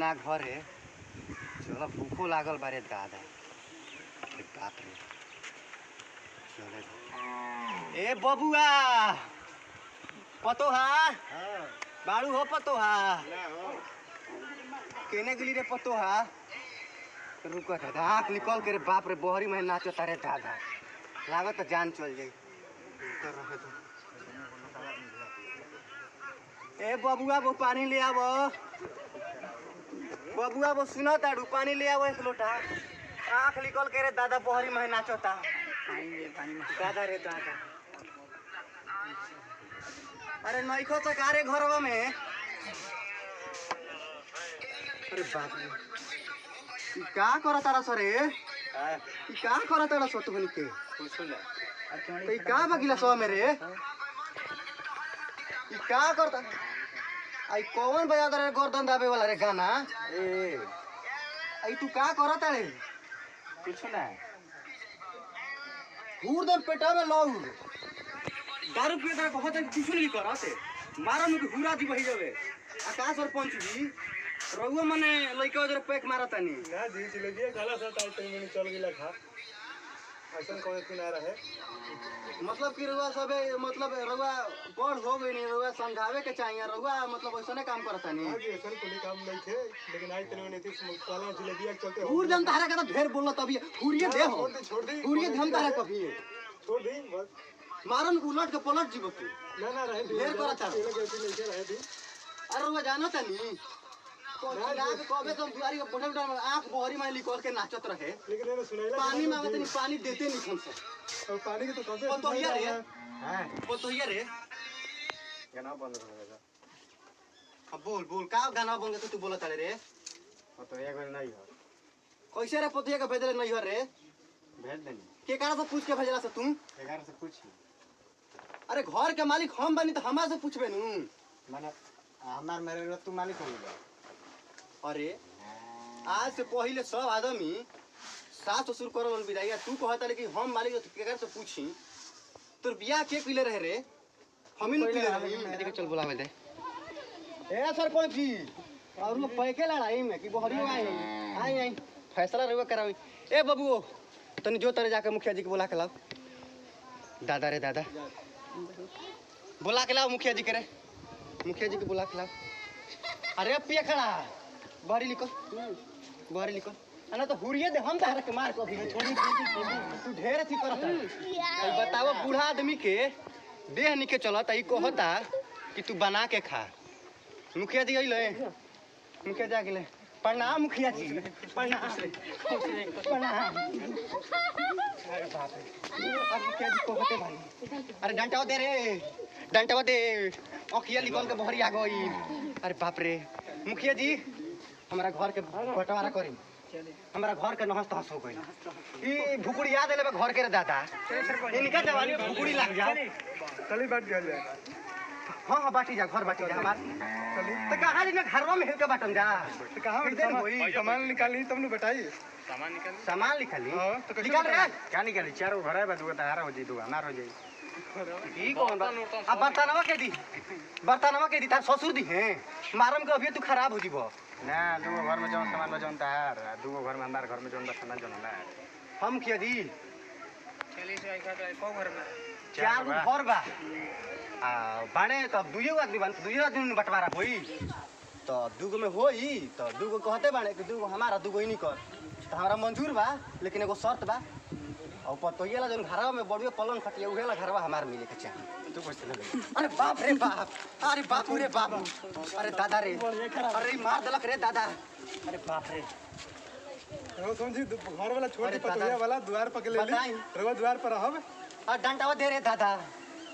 ना घर है चलो भूखो लागल बारे दादा बाप रे चले ए बबुआ पतोहा बाड़ू हो पतोहा केने गली रे पतोहा रुको दादा आँख निकल के रे बाप रे बहरी में नाचो तारे दादा लागत तो जान चल जाई ए बबुआ वो पानी ले आवो बबुआ वो सुनो ताड़ू पानी ले आवो एक लोटा आँख निकल के रे दादा बहरी में नाचोता दादा रे दादा अरे नईखो चकारे घरवा में अरे बाप रे का करत तारा सरे का करत तारा सो तुमनी के कुछ ना तो का बगिला सो मेरे का करता आई कौन बजा रे गर्दन दाबे वाला रे गाना ए आई तू का करत रे कुछ ना हुर दम पेटा में लौ दारू पी के बहुत कुछ नहीं करते मारा में हुरा दी बही जावे आकाश और पंच जी रहुआ माने लइका जरे पैक मारतानी ना जी जिलेबी खाला सा ताई तनी में चल गेला खा ऐसा कोई कि ना रहे मतलब कि रहुआ सबे मतलब रहुआ बड़ हो गई नहीं रहुआ समझावे के चाहिए रहुआ मतलब ऐसने काम करतानी हां जी ऐसा कोई काम नहीं थे लेकिन आई तनी में थी काला जिलेबी चलते हुर जन तारा का तो ढेर बोललो तभी हुरिए दे हो छोड़ दी हुरिए धम तारा कभी छोड़ दी बस मारन उलट के पलट जीव तू ना रहे ढेर करता रहे दी अरे रहुआ जानो तनी कबे तो दुआरी के बोठे उठा आंख बहरी में निकल के नाचत रहे लेकिन मैंने सुनाइला पानी मांगत नहीं पानी देते नहीं हम से और पानी के तो कबे तो हिया रे हां तो हिया रे गाना बंद हो गया अब बोल का गाना बंद के तू बोलत रे तो ये कोई नहीं हो कैसे रे पतिया के भेजले नहीं हो रे भेज देनी के कारण से पूछ के भेजला से तुम के कारण से पूछ अरे घर के मालिक हम बनी तो हमरा से पूछबे नु माने हमार मेरे तू मालिक हो गया अरे आज से पहले सब आदमी सास ससुर करल विदाई तू कहता रे कि हम मालिक केकर से पूछी तोर बियाह के पीले रहे रे हम ही न पीले रही देख चल बुलावे दे ए सरपंच जी और लोग पैके लड़ाई में कि बहरी आई फैसला रहुआ करावी ए बबुओ तनी जो तरे जाके मुखिया जी के बुला के लाओ दादा रे दादा बुला के लाओ मुखिया जी के रे मुखिया जी के बुला के लाओ अरे पिया खड़ा बाहरी लिखो ना तो हुरिए दे हम तारा के मार को भी छोड़ी तू ढेर थी करत है बताओ बूढ़ा आदमी के देह निके चलत ई कहता कि तू बना के खा मुखिया जी अइले मुखिया जी आ गेले प्रणाम मुखिया जी प्रणाम अरे बाप रे अब मुखिया जी कहते भाई अरे डंटावा दे रे डंटावा दे अखिया निकल के बहरी आ गई अरे बाप रे मुखिया जी हमारा घर के बंटवारा करी हमारा घर के नहस तहस हो गई ई भुकुड़ी याद ले घर के रे दादा इनका जवानी भुकुड़ी लग जाओ चली बात दिया जाए हां बाटी जा घर बाटी जा हमार चली तो कहां जी घरवा में हिल के बाटन जा तो कहां दिन होई सामान निकाली तुमने बताई सामान निकाली हां तो निकाल रे क्या निकाली चारों घर है बदू तारा हो जी दू हमार हो जाई ई कौन बा अब बर्तनवा के दी तार ससुर दी है मारम के अभी तू खराब हो जीबो ना दूगो घर में जौन सामान में जौन तार दूगो घर में हमार घर में जौन सामान जौन है हम किया दी चली से आई खातिर को घर में चार गो घर बा आ बाणे तब दुइयो आदमी बंटवारा होई तो दूगो में होई तो दूगो कहते बाणे कि दूगो हमारा दूगो ही नहीं कर तो हमारा मंजूर बा लेकिन एगो शर्त बा और पतोइला जौन घरवा में बड़ियो पलंग खटिया उहेला घरवा हमार मिले के चाहिए तू कैसे लगे अरे बाप रे बाप अरे बापू रे बाप अरे दादा रे अरे मार देलक रे दादा अरे बाप रे रो समझी घर वाला छोड़ के पतोइया वाला द्वार पकड़ ले रो द्वार पर रहब आ डंटावा दे रे दादा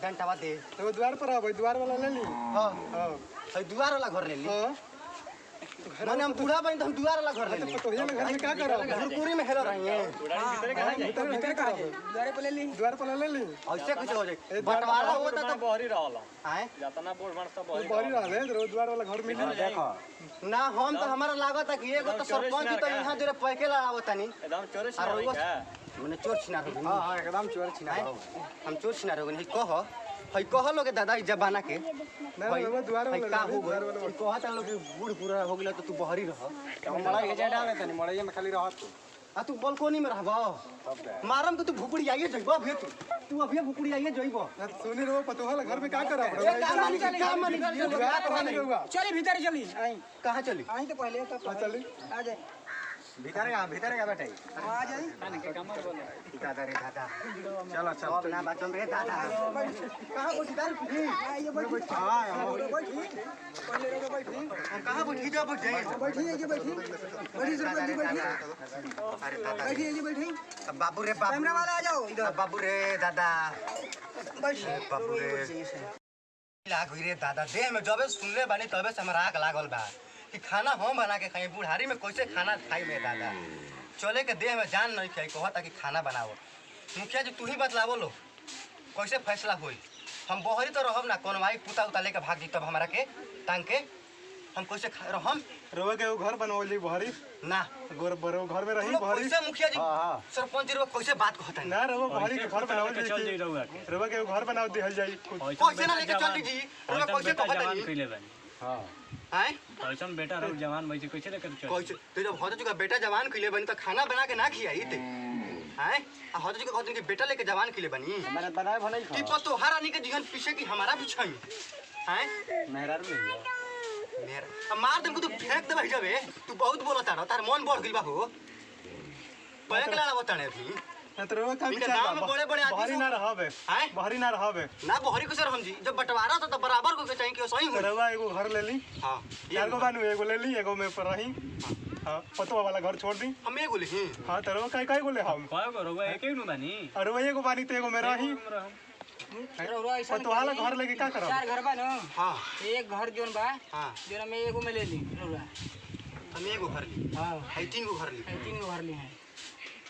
डंटावा दे रो द्वार पर रहब द्वार वाला ले ली हां हां द्वार वाला घर ले ली हां माने हम बूढ़ा बन तो हम दुआर वाला घर ले पतोहिया में घर में का करब घरपुरी में हेलो रही है भीतर करब द्वार पर ले ली ऐसे कुछ हो जाए बंटवारा होता तो बहरी रहला हैं जतना बोल बन सब बहरी रहले रो द्वार वाला घर मिली देखो ना हम तो हमारा लागत है कि एगो तो सरपंच तो यहां जरे पैके लगावतानी एकदम चोर छिना रही है माने चोर छिना रही हां एकदम चोर छिना हम चोर छिना रही कहो हई कह लोगे दादा जमाना के ना रउआ द्वार वाला का हो गए कहता लोग बूढ़ पूरा हो गेल तो तू बहरी रह मड़ई के जाडा में तनी मड़ई में खाली रहत तू आ तू बालकोनी में रहबो मारम तो तू भुकुड़ी आइए जइबो अभी तू अभी भुकुड़ी आइए जइबो सुनी रो पतोहल घर में का करब ए काम मानी चली भीतर चली आई कहां चली आई तो पहले तो चली आ जाए भीतर का बेटा आ जाए दादा रे दादा चलो चल अब ना बचन रे दादा कहां बैठी दारू पी ये बैठी बैठी पहले रो बैठी कहां बैठी जा बैठ जाए बैठी है ये बैठी बैठी सर बैठी अरे दादा बैठी है ये बैठी बाबू रे बाबू कैमरा वाला आ जाओ इधर बाबू रे दादा बैठ बाबू रे लाग रे दादा देह में जबे सुनले बानी तबे से हमरा आग लागल बा कि खाना हम बना के खाई बुढ़ारी में कैसे खाना खाई में दादा चले के देह में जान नहीं खाई कहता कि खाना बनाओ मुखिया जी तू ही बतलावो लो कैसे फैसला होई हम बहरी तो रहब ना कौन भाई पुता उता लेके भाग दी तब हमारा के टांग के हम कैसे रहम रउआ के घर बनवल जी बहरी ना घर में रही लोग बहरी कैसे मुखिया जी सरपंच जी लोग कैसे बात कहता है ना रउआ बहरी के घर बनावल जी रउआ के घर बनाव दिहल जाई कैसे ना लेके चल जी लोग कैसे कहता है हां हैं ऐसा बेटा रहो जवान भाई कैसे लेकर चल कैसे तो जब होता चुका बेटा जवान के लिए बनी तो खाना बना के ना खियाई थे हैं आ होता चुका कहते कि बेटा लेके जवान के लिए बनी मैंने बनाए भले कि तो हर आनी के जीवन पीछे की हमारा भी छई हैं मेहरार में मेरा अब मार दे तू फेंक दे भाई जबे तू बहुत बोलता रह तार मन बढ़ गेल बा हो पैक लाला बताने अभी ना तो रउआ का इनके विचार गांव में बड़े-बड़े आदमी बहरी सब- ना रहबे हैं बहरी ना रहबे ना बहरी को सर हम जी जब बंटवारा था तो बराबर को चाहिए कि सही हो रउआ एगो घर ले ली हां चार गो बानू एगो ले ली एगो में पर रही हां पतवा वाला घर छोड़ दी हम एगो ले हां तो रउआ काई गो ले हम कय गो रहुआ एक ही नु बानी और रउआ एगो बानी तो एगो में रही रो ऐसा पतवा वाला घर लेके का करब चार घर बा ना हां एक घर जोन बा हां जोन में एगो में ले ली रोला हम एगो घर ली हां है तीन गो घर ली तीन गो घर ली है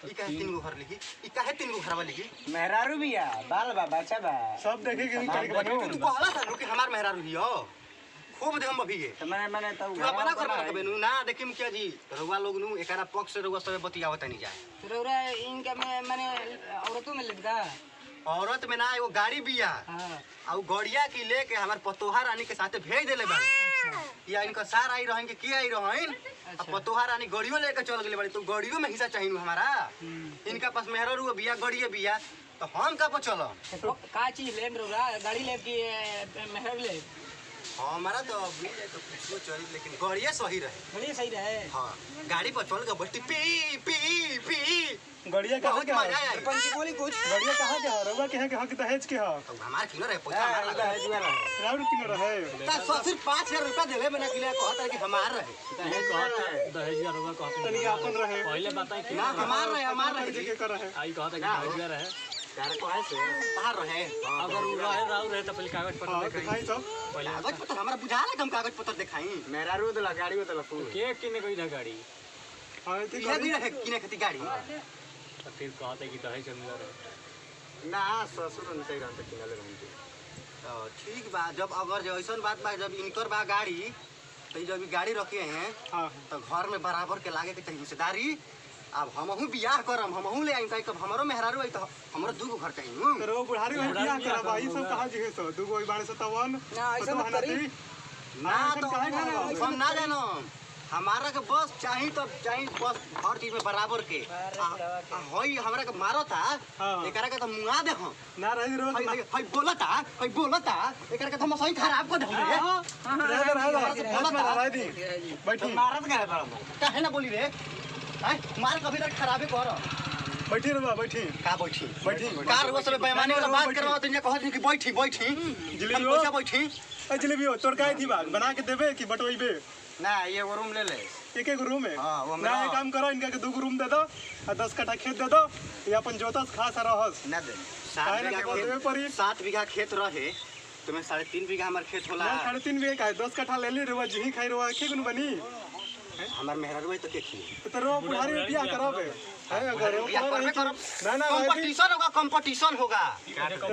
ई काहे तीन गो घर लिखी ई काहे तीन गो घर वाली लिखी मेहरारू भी है बाल बा बच्चा बा सब देखे के निकाल के बनो तू कहला था नु कि हमार मेहरारू हियो खूब दे हम अभी ये तो मैंने तो तू अपना घर बना के नु ना देखी मुखिया जी रउआ लोग नु एकरा पक्ष से रउआ सब बतियावत नहीं जाए रोरा इनका में मैंने औरतों में लगता औरत में ना एगो गाड़ी बिया हां आ गड़िया की लेके हमार पतोहा रानी के साथे भेज देले बाड़ी या इनका सार आई रहन के की आई रहन आ पतोहा रानी गड़ियो लेके चल गेले बाड़ी तो गड़ियो में हिस्सा चाहिए हमारा इनका पास मेहररू बिया गड़िए बिया तो हम का पर चलम का चीज ले रोरा गाड़ी ले की मेहरारू ले हमारा तो अभी तो कुछ चली लेकिन गड़िया सही रहे बड़ी सही रहे हाँ गाड़ी पर चल के बैठी पी पी पी गड़िया कहाँ बहुत के मजा है आई पंची बोली कुछ गड़िया कहाँ के है रउआ के है के हक दहेज के है तो हमार किलो रहे पैसा हमार लगा राउर किनो रहे ता ससुर 5000 रुपया देले मैंने किले कहता कि हमार रहे दहेजिया रहुआ कहते तनी अपन रहे पहले बताई कि ना हमार रहे जी के कर रहे आई कहता कि दहेजिया रहे यार को है से बाहर रहे अगर उ रहे राउ रहे तो पहले कागज हां पत्र दिखाई दिखाई सब पहले कागज पत्र हमारा बुझाला कि हम कागज पत्र दिखाई मेरा रोद ला गाड़ी में तला फूल के किने कोई था गाड़ी हां ठीक किने भी रहे किने खती गाड़ी तो फिर कहते कि दहेज मिल रहे ना ससुर ने सही रहते किनाले रहते तो ठीक बा जब अगर जो ऐसा बात बा जब इनकर बा गाड़ी तो जब ई गाड़ी रखे हैं हां तो घर में बराबर के लागे के चाहिए हिस्सेदारी अब हमहू बियाह करम हमहू ले आई कब हमारो मेहरारू आई तो हमरो दूगो घर चाहिए करो बुढ़ारी में बियाह करब ई सब कहां जे सो दुगो ई बारे 57 ना ऐसा मत करी ना तो हम ना जानो हमारा के बस चाहिए तो चाहिए बस हर चीज में बराबर के होई हमरा के मारो था एकरा के तो मुआ दे हम ना रही रोज हई बोलता एकरा के तो हम सही खराब कर दे रह दी बैठी मारत काहे ना बोली रे हैं मार कभी तक खराबे कर बैठी रे बैठी का बैठी बैठी कार वो सब बेईमानी वाला बात करवा तो कहत कि बैठी जलेबी हम हो? कैसे बैठी ए जलेबी हो तोर काहे थी बात बना के देबे कि बटोइबे ना ये वो रूम ले ले एक एक रूम है हाँ, वो ना मेरा- ये काम करो इनका के दो रूम दे दो और 10 कट्ठा खेत दे दो ये अपन जोतस खास रहस ना दे काहे ना के देबे पड़ी 7 बीघा खेत रहे तुम्हें 3.5 बीघा हमार खेत होला ना 3.5 बीघा का 10 कट्ठा ले ली रे जी खाई रो के गुन बनी हमार मेहरारू है तो के खी तो रो बुढ़ारी में बियाह करबे है अगर रो बियाह करबे करब ना ना भाई कंपटीशन होगा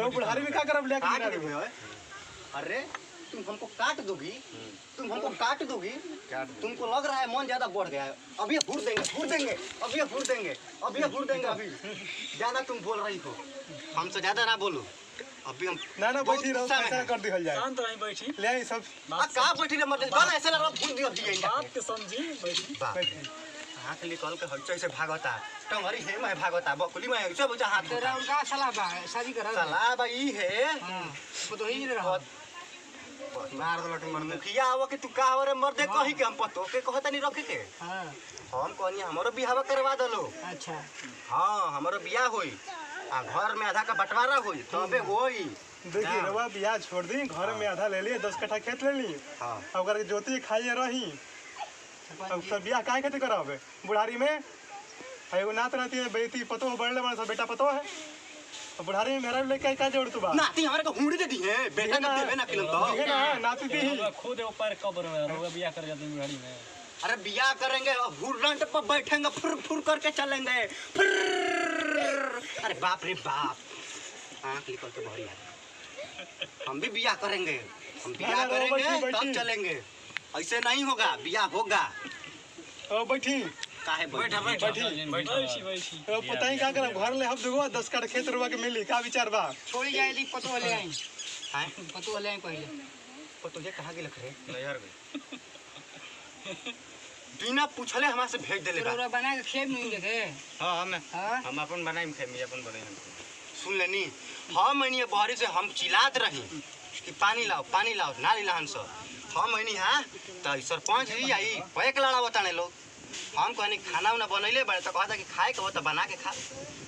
रो बुढ़ारी में क्या करब लेके काट देबे ओए अरे तुम हमको काट दोगी तुम हमको काट दोगी तुमको लग रहा है मन ज्यादा बढ़ गया है अभी फूट देंगे अभी ज्यादा तुम बोल रही हो हमसे ज्यादा ना बोलो अभी हम ना ना बहुत बैठी रहो, गुस्सा में फैसला हैं। कर दिहल जाए। शांत रही बैठी ले आई सब आ का बैठी रे मत बना ऐसे लगा फूल दियो दिए बात के समझी बैठी बैठी। हाथ निकाल के हट से भागता टंगरी हे मैं भागता बकुली में ऐसे बजा हाथ तेरा उनका सलाह बा शादी करा साला भाई है हां वो तो ही रहा मार दो लट मर मुखिया आवा के तू का आवरे मर दे कही के हम पतो के कहता नहीं रखे के हां हम कहनी हमरो बियाह करवा दलो अच्छा हां हमरो बियाह होई आ घर में आधा का बंटवारा होई तबे होई देखिए रवा बियाह छोड़ दी, घर में आधा ले लिए, 10 कट्ठा खेत ले ली। हां अब अगर जोती खाइए रही अब सब बियाह काहे खातिर करावे बुढ़ारी में? एगो नात रहती है बेटी पतो बढ़ले बड़ा सा बेटा पतो है, अब बुढ़ारी में मेरा लेके का जोड़ तू बा नाती हमारे को हुंडी दे दी है बेटा ना देवे ना किलो तो है ना नाती दी ही। खुद ऊपर कब्र में रोगा बियाह कर जाते हैं गाड़ी में। अरे बियाह करेंगे हुरलंट पर बैठेंगे फुर फुर करके चलेंगे फुर। अरे बाप रे बाप आँख निकल के भरी है। हम भी बियाह करेंगे हम बियाह ना, ना, करेंगे बैठी, तब बैठी। चलेंगे ऐसे नहीं होगा बियाह होगा ओ बैठी काहे बैठा बैठी बैठी बैठी तो पता ही का करब घर ले हम दुगो 10 कट्ठा खेत रुआ के मिली का विचार बा? छोड़ी जाए दी पतो ले आई हैं पतो ले आई पहले तो तुझे कहाँ गेल रे नजर गई बिना पूछले हमरा से भेज देले बा पूरा बना के खेब नहीं देखे हां हां हम अपन बनाई खे मी अपन बनाई सुन लेनी हम महीने बहरी से हम चिल्लात रही कि पानी लाओ ना लिलाहन सो हम महीने हां तो सरपंच जी आई पैक लड़ा बताने लोग हम कहनी खाना उना बनैले बड़े तो कहता कि खाए के हो तो बना के खा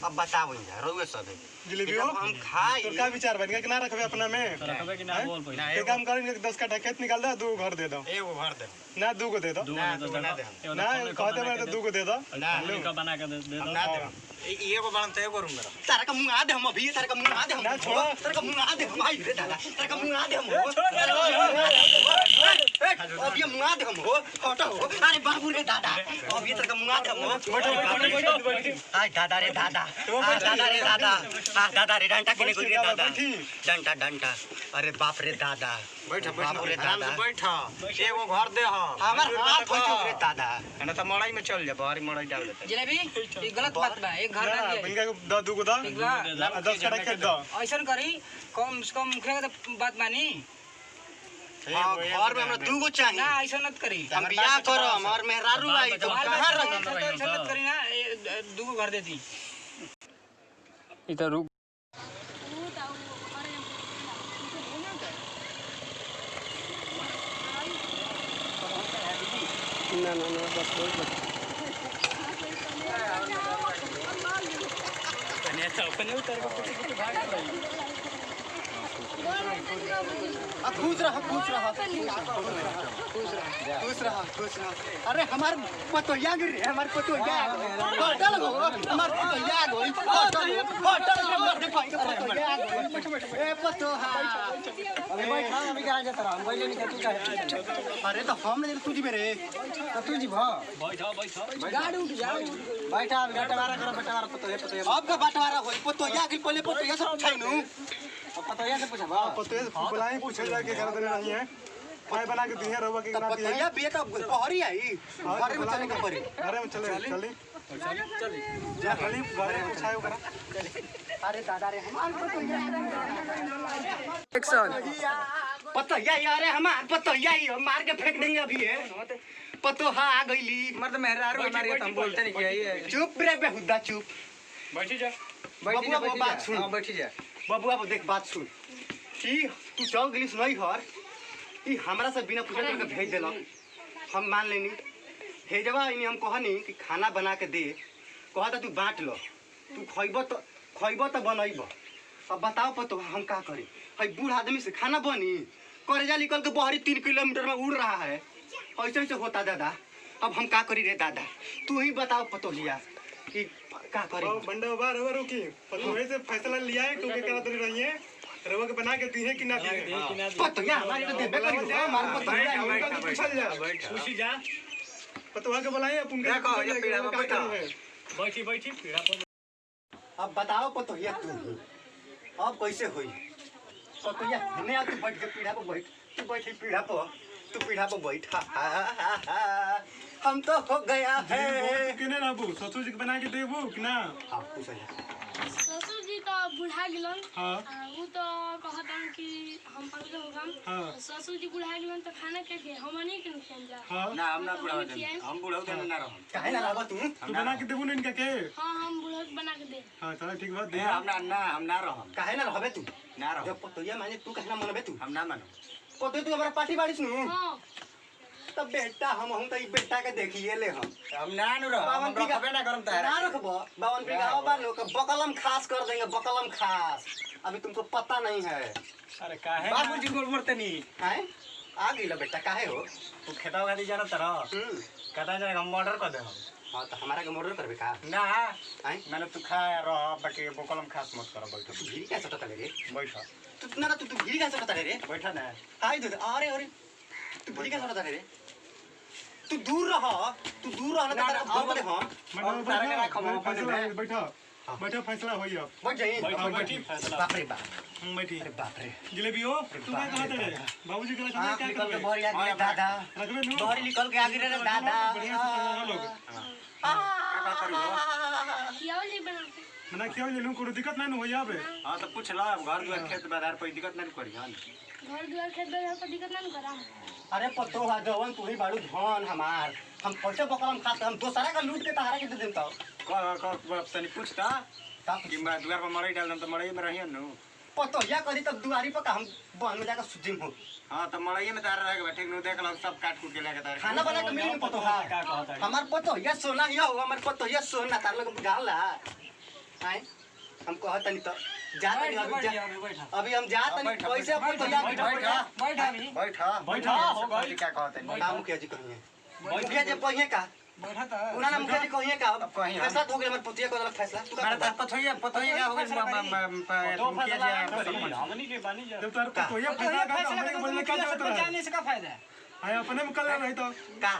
अब बताओ यार रोवे सब है जलेबी जब हो हम खाई तो का विचार बन कि ना रखबे अपना में? तो रखबे कि ना बोल पहले एक काम करेंगे 10 कट्ठा खेत निकाल दो, 2 घर दे दो एगो भर दे ना 2 को दे दो दो ना, तो दो ना दे दे। ना कहते मैं तो 2 को दे दो ना का बना के दे हम दो ना दे एगो बड़न ते एगो रूम तारा का मुंह आ दे हम अभी तारा का मुंह आ दे हम ना छोड़ो। तारा का मुंह आ दे हम आई रे दादा तारा का मुंह आ दे हम हो अब ये मुंह आ दे हम हो हटो हो अरे बाबू रे दादा अब ये तारा का मुंह आ दे हम हो बैठो हाय दादा रे दादा दादा रे दादा दादा रे डंटा किने कोई रे दादा बैठी। डंटा डंटा अरे बाप रे दादा बैठा बाबू रे दादा बैठा एगो घर दे हमार हाथ हो रे दादा ना तो मड़ाई में चल जा बाहरी मड़ाई डाल देते जलेबी ये गलत बात बा एक घर ना ना दिया बिनका दो 2 को दो ठीक बा 10 कट्ठा खेत दो ऐसन करी कम से कम मुखिया के तो बात मानी हां घर में हमरा दूगो चाहिए ना ऐसा मत करी हम बियाह करम और मेहरारू आई तो कहां रही ऐसा मत करी ना दूगो घर देती इधर रुक अपने उतर के कुछ भाग रही खुश रहा अरे हमार पतोया गिर हमार पतोया होटल हो हमार पतोया गई होटल में मर दे भाई पतोया ए पतोहा अबे बैठा अभी कहां जात रहा हम पहले नहीं तू का अरे तो हम ले तू जी मेरे तो तू जी भ बैठो गाड़ी उठ जा बैठा अभी बंटवारा करो बंटवारा पतो अब का बंटवारा होई पतोया के पहले पतोया सब छाइनु पतो से पूछा बा पते बुलाए पूछे जाके घर देने नहीं है पाए बना के दिए रवा के तब ना दिए पतोया बेटा पहरी आई घर में चले के पड़ी अरे में चले चली जा चली घर में पूछायो करा अरे दादा रे हमार पतोया एक्शन पतोया यार हमार पतोया मार के फेंक देंगे अभी है पतोहा आ गईली मर्द मेहरारू हमारी हम बोलते नहीं किया चुप रे बेहुदा चुप बैठी जा बबुआ वो बात सुन हां बैठी जा बबुआ वो देख बात सुन कि तू चल गलिस नहीं घर ई हमरा से बिना पूछे तोके भेज देलक हम मान लेनी भेजवा इनी हम कहनी कि खाना बना के दे कहता तू बांट लो तू खइबो तो बनइबो अब बताओ पतो हम का करी हई बूढ़ आदमी से खाना बनी करेजा निकल के बहरी 3 किलोमीटर में उड़ रहा है ऐसे ऐसे होता दादा अब हम का करी रे दादा तू ही बताओ पतोहिया कि का करी बंडा बार रवा रुकी पतो से फैसला लिया है क्योंकि करा दे रही है रवा के बना के दिए कि ना दिए पतोहिया हमारे तो देबे करी हमारे पतोहिया उनका तो पूछल जा खुशी जा पतवा के बुलाए अपन के देखो, ये पीड़ा में बैठा। बैठी बैठी पीड़ा पर अब बताओ पतोहिया तू ही अब कैसे होई पतोहिया हने आ तू बैठ के पीढ़ा पर बैठ तू बैठ पीढ़ा पर तू पीढ़ा पर बैठ हम तो हो गया है किने रहबू ससुर जी के बना के देबू कि ना हाँ खुश है ससुर जी तो बुढ़ा गिलन हाँ वो तो कहतन कि हम पकड़े होगम हाँ ससुर जी बुढ़ा गिलन तो खाना के के हम नहीं के खेल जा हाँ ना हम ना बुढ़ाओ हम बुढ़ाओ देने ना रहम काहे ना लाबा तू तू बना के देबू ना इनका के हां हम बुढ़ा बना के दे हाँ चलो ठीक बात दे दे हम ना रहम काहे ना रहबे तू ना रहम जब पतोहिया माने तू काहे ना मनबे तू हम ना मानो पतो तू हमारा पार्टी बाड़ी सुनू हां तब बेटा हम तो ई बेटा के देखिए ले हम ना नु रहम हम रखबे ना करम तार ना रखबो 52 बीघा बा लोग बकलम खास कर देंगे बकलम खास अभी तुमको पता नहीं है अरे काहे बाबूजी गोल मरते नी हैं आ गइल बेटा काहे हो तू खेता गाड़ी जाना तरह कहता है हम मर्डर कर दे हम हां तो हमारा के मर्डर करबे का ना हैं मैंने तू खा रह बाकी बोकलम खास मत कर बैठ तू भीड़ कैसे टकले रे बैठ तू ना तू भीड़ कैसे टकले रे बैठ ना हाय दूध अरे अरे तू भीड़ कैसे टकले रे तू दूर रह ना तेरा आओ बोले हां मैडम तारा के रखो, हम फैसला अपने बैठो बैठो फैसला होई अब बैठ जाइए हाँ, बैठी फैसला बाप रे बाप बैठी अरे बाप रे जलेबी हो तू क्या कहते रे बाबूजी के आँख क्या निकल के करबे बहरी आगे दादा रखबे नु बहरी निकल के आगे रे दादा बढ़िया से चला लोग का करू खियाओ जी बना के मना क्यों ले लूं कोनो दिक्कत नहीं होई आबे हां तो पूछ ला घर द्वार खेत बाजार पर दिक्कत नहीं करी हां घर द्वार खेत बाजार पर दिक्कत ना करा अरे पत्तो हा जवन तू ही बाड़ू धन हमार हम कैसे बकलम खात हम दोसरा का लूट के तहारा के दे देम तो क तनी पूछता कि मैं द्वार पर मड़ई डाल दम तो मड़ई में रहियो नु पत्तो या करी तब दुआरी पर का हम बन में जाकर सुजिम हो हां तो मड़ई में तार रह के बैठे नु देख लो सब काट कूट के लेके तार खाना बना के मिली पत्तो हा हमार पत्तो या सोना या हो हमार पत्तो या सोना तार लोग बुझाला हैं हम कहत नहीं तो जा तनी अभी हम जा तनी कैसे पत्तो या बैठ हो गई क्या कहते हैं ना मुखिया जी कहिए मुखिया जी पहिए का उना ना मुखिया जी कहिए का फैसला हो गया हमार पतिया को अलग फैसला तू मेरा का पथोइया हो गई मुखिया जी हमनी के बानी जा जब तार को ये फैसला का हमरे के बोलने का जरूरत है जाने से का फायदा है हां अपने में कल रही तो का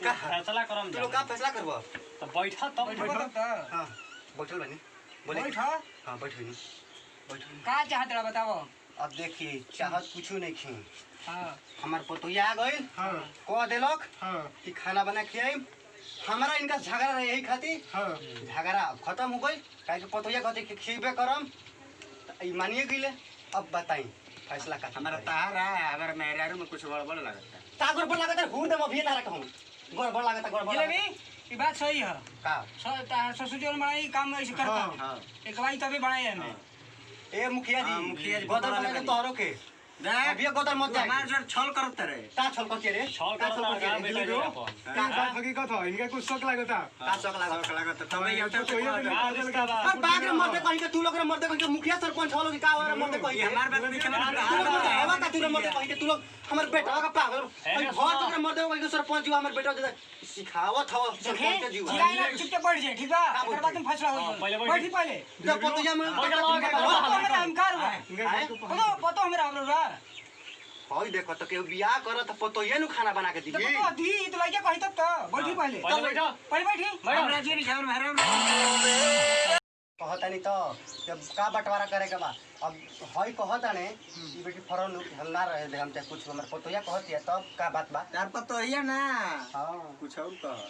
का फैसला करम तू जा लोग का फैसला करबो तो बैठा तब हां बैठल बनी बोले बैठ हां बैठ बनी बैठ का चाहत रहा बताओ अब देखिए चाहत कुछ नहीं खी हां हमार पतोहिया आ गइल हां कह देलक हां कि खाना बना खियाई हमारा इनका झगड़ा रहे यही खातिर हां झगड़ा खत्म हो गई काहे कि पतोहिया कहते कि खिबे करम तो ई मानिए गइले अब बताई फैसला का हमारा तार है अगर मेहरारू में कुछ गड़बड़ लगता है ता गड़बड़ लागत है हुन दम अभी तारा कहूं गड़बड़ लागत है गड़बड़ जिलेबी ये बात सही है का ससुर जी बनाई काम ऐसे करता हां एक बाई तभी बनाई है हमें ए मुखिया हाँ, मुखिया जी जी गदर गदर बना के बना तोहरो के अभी गदर मत जा हमार जोर छल करत रे का छल कर के रे छल का करला छल गा कर के बेटा रे? जी अपन ये बात हकीकत है इनका कुछ शक लगता का शौक लागत छल लगत तब ये तो ये तो का अब बाग रे मर्दे कहीं के तू लोग रे मर्दे कहीं के मुखिया सरपंच हो लोग का हो रे मर्दे कहीं के हमार बात नहीं तू लोग मर्दे हवा का तू रे मर्दे कहीं के तू लोग हमर बेटा का पागल भाई घर तक रे मर्दे कहीं के सरपंच जी हमर बेटा दे सिखावत हो सरपंच जी जिला चुप के बैठ जाए ठीक बा का एकर बाद में फैसला हो पहले बैठ। बैठी पहले जब पतोहिया में हमरा हमकार बा इनका पतो हमरा हमरा बा होई देखो तो के बियाह करत पतोहिया नु खाना बना के दी तो पतो दी तो लइका कहि तक तो बैठी पहले पहले बैठो पहले बैठी हमरा जी नहीं खबर मेहरारू कहता नहीं तो जब का बंटवारा करे के बा अब हई कहता ने ई बेटी फरन हम ना रहे दे हम चाहे कुछ हमर पतोहिया कहती है तब का बात बा तार पतोइया ना हां कुछ और कह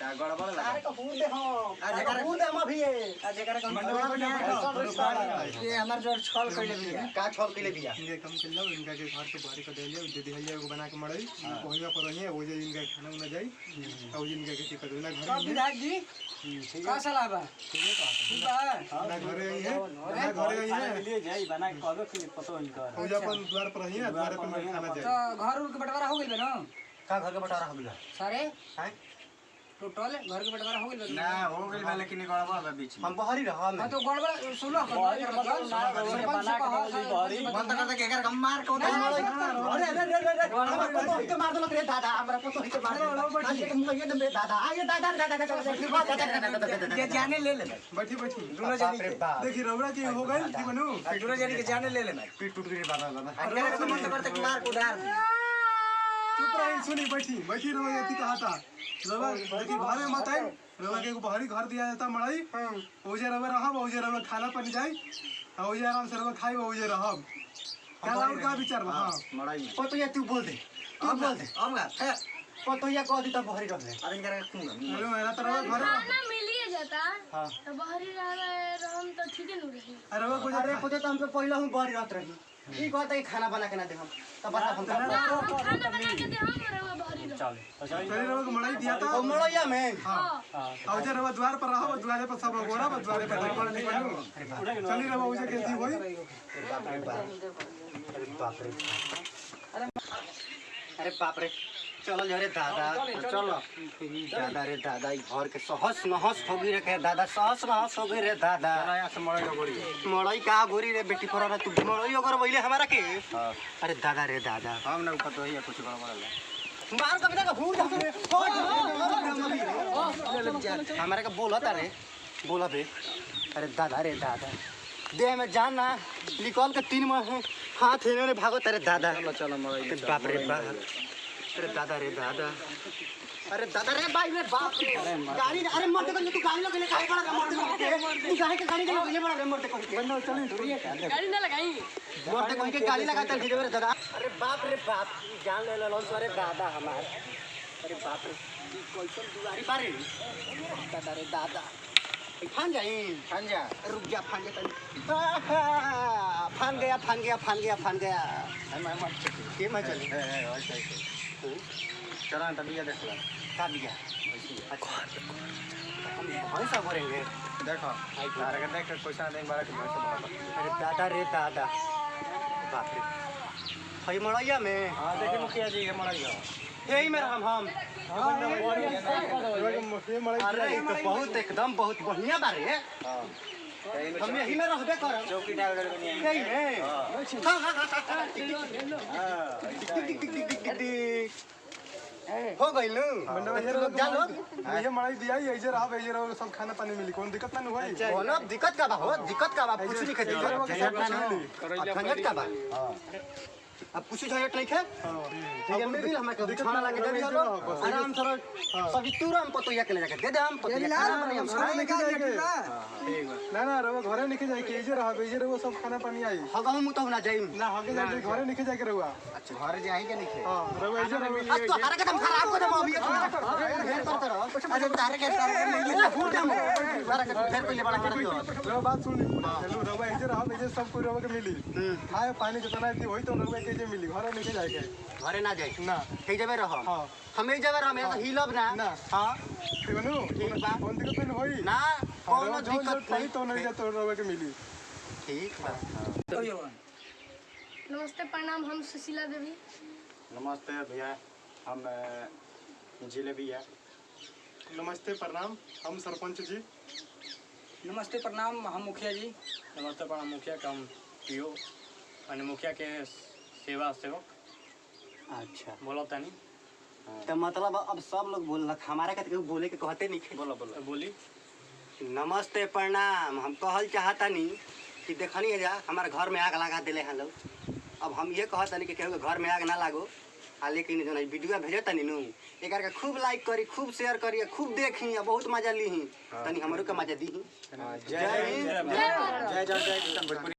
ता गड़बड़ अरे लगा को फूल दे हम आ अरे जेकरा- फूल दे हम अभी आ जेकरा कम ये ये हमार जोर छल कइले बिया का छल के ले दिया इनके कम चल जाओ इनका के घर के बाहरी को दे ले दे दिया जाए बना के मड़ई कोहिया पर रही है वो जे इनका खाना ना जाई और इनका के टिकट ना सब घर में विधायक जी का सलाह बा ठीक बा ना घरे आई है ना घरे आई है लिए जाई बना के कहबे कि पतो इनकर पूजा अपन द्वार पर रही है द्वार पर खाना तो जाए घर उर के बंटवारा हो गेल बे ना का घर के बंटवारा हो गया सारे हैं टोटल घर के बंटवारा हो गेल बे ना हो गइल बा लेकिन गड़बड़ बा बीच में हम बहरी रहा में हां तो गड़बड़ सुनो बना के बहरी बंद कर दे के एकर मार को अरे हमर पतोही के मार देलक रे दादा हमरा पतोही के मार देलक मुंह ये दे दादा आगे दादा ये जाने ले ले बैठी बैठी दोनों जानी के देखी रौरा की हो गई ठीक बनू दोनों जानी के जाने ले लेना पीठ टूट गई बाबा अरे तो मन करते कि मार को डाल चुप रही सुनी बैठी बैठी रहो ये कहा था रवा देखी भारे मत आई रवा के बाहरी घर दिया जाता मड़ई ओजे रवा रहब ओजे रवा खाना पानी जाई ओजे आराम से रवा खाई ओजे रहब क्या और का विचार बा हां मड़ाई में पतोहिया तू बोल दे तू बोल दे अब गा पतोहिया कह दी तब बहरी रह ले अरे इनकर खूंगा हेलो मेरा तरह घर खाना मिलिए जाता हाँ। तो बाहरी रहम तो ठीक है रही। अरे वो कुछ अरे खुदे तो हम तो पहले हूँ बाहर रहत रही ई कहता है खाना बना के ना दे हम तब बता हम हम खाना बना के दे हम रहुआ बाहरी रह। पहले रवा को मड़ाई दिया था ओ मड़ैया में हाँ और जे रवा द्वार पर रहा द्वारे पर सब गोरा द्वारे पर निकल निकल चली रवा उसे कैसी होई अरे बाप रे चलो रे दादा चलो दादा रे दादा ई घर के सहस नहस होगी रे के दादा सहस नहस होगी रे दादा यहाँ से मड़ई गोरी मड़ई का गोरी रे बेटी पर तू मड़ई अगर बोले हमारा के अरे दादा रे दादा हम ना ऊपर तो ही कुछ गड़बड़ मार कविता का भूल हमारे का बोला था रे बोला बे अरे दादा रे दादा दे में जान ना निकल के 3 माह हाथ हिने भागो तेरे दादा चलो मड़ई बाप रे बाप अरे दादा रे दादा अरे दादा रे भाई रे बाप गाड़ी अरे मरते कर तू गाड़ी लगे काहे बड़ा मरते तू गाड़ी के गाड़ी के ले बड़ा रे मरते कर बंदा चल गाड़ी ना लगाई। मरते कोई के गाड़ी लगाता है रे दादा अरे बाप जान ले लो अरे दादा हमार अरे बाप रे कैसन दुआरी बारे दादा रे दादा फान जाई खान जा रुक जा फान जा फान गया फान गया फान गया फान गया मैं मत के मैं चली चला तब ये देख ला का दिया हम ऐसा करेंगे देखो अरे देख पैसा देंगे बारा के अरे दादा रे दादा बाप रे हई मड़ैया में हां देखिए मुखिया जी के मड़ई हो यही में हम अरे ई तो बहुत एकदम बहुत बढ़िया बारे हम यही में रहबे करब चौकी डाल कर बनी यही में हो गइल जा लोग ये मड़ाई दिया ही ऐसे रहा ऐसे रहो सब खाना पानी मिली कौन दिक्कत ना होई कोनो दिक्कत का बा हो दिक्कत का बा कुछ नहीं खदी खंजट का बा अब कुछ झंझट नहीं है ठीक है मिल हमें खाना ला के दे दियो आराम से सभी तुरंत पतोया के ले जाके दे दे हम पतोया खाना बनाई हम घरे निकल जाए ना ना रवा घरे निकल जाए के ऐसे रहा ऐसे रहो सब खाना पानी आई हगहु मुतो ना जाई ना हके जाए घरे निकल जाए के रहुआ अच्छा घर जाई के नहीं हां रवा ऐसे रहो आज तो हर कदम खराब कर दम अभी घेर करते रहो अरे तारे के नहीं फूट दम बारा के फिर पहले बड़ा कर दियो रवा बात सुन चलो रवा ऐसे रहा ऐसे सब कोई रवा के मिली खाए पानी जितना थी वही तो रवा के मिली घरे निकल जाए के घरे ना जाई ना ठीक जबे रहो हां हम एक जगह रहो हिलब ना ना हां ठीक बनो ठीक बा कौन दिक्कत नहीं होई ना कोनो दिक्कत नहीं तो नहीं तो रवा के मिली ठीक बा नमस्ते प्रणाम हम सुशीला देवी। नमस्ते भैया हम जिलेबी है नमस्ते प्रणाम हम सरपंच जी नमस्ते प्रणाम हम मुखिया जी। नमस्ते प्रणाम मुखिया का हम पीओ और मुखिया के सेवा सेवक अच्छा बोलो तनी तो मतलब अब सब लोग बोल हमारा के बोले के कहते नहीं बोलो बोलो तो बोली नमस्ते प्रणाम हम कहल चाहता नहीं कि देखनी है जा हमारे घर में आग लगा दिले हैं लोग अब हम ये कहता नहीं कि केहू के घर में आग ना लागो लेकिन जो वीडियो भेजे तनी नु एक के खूब लाइक करी खूब शेयर करी खूब देखी बहुत मजा ली तनी हमरो के मजा दी जय हिंद जय जय जय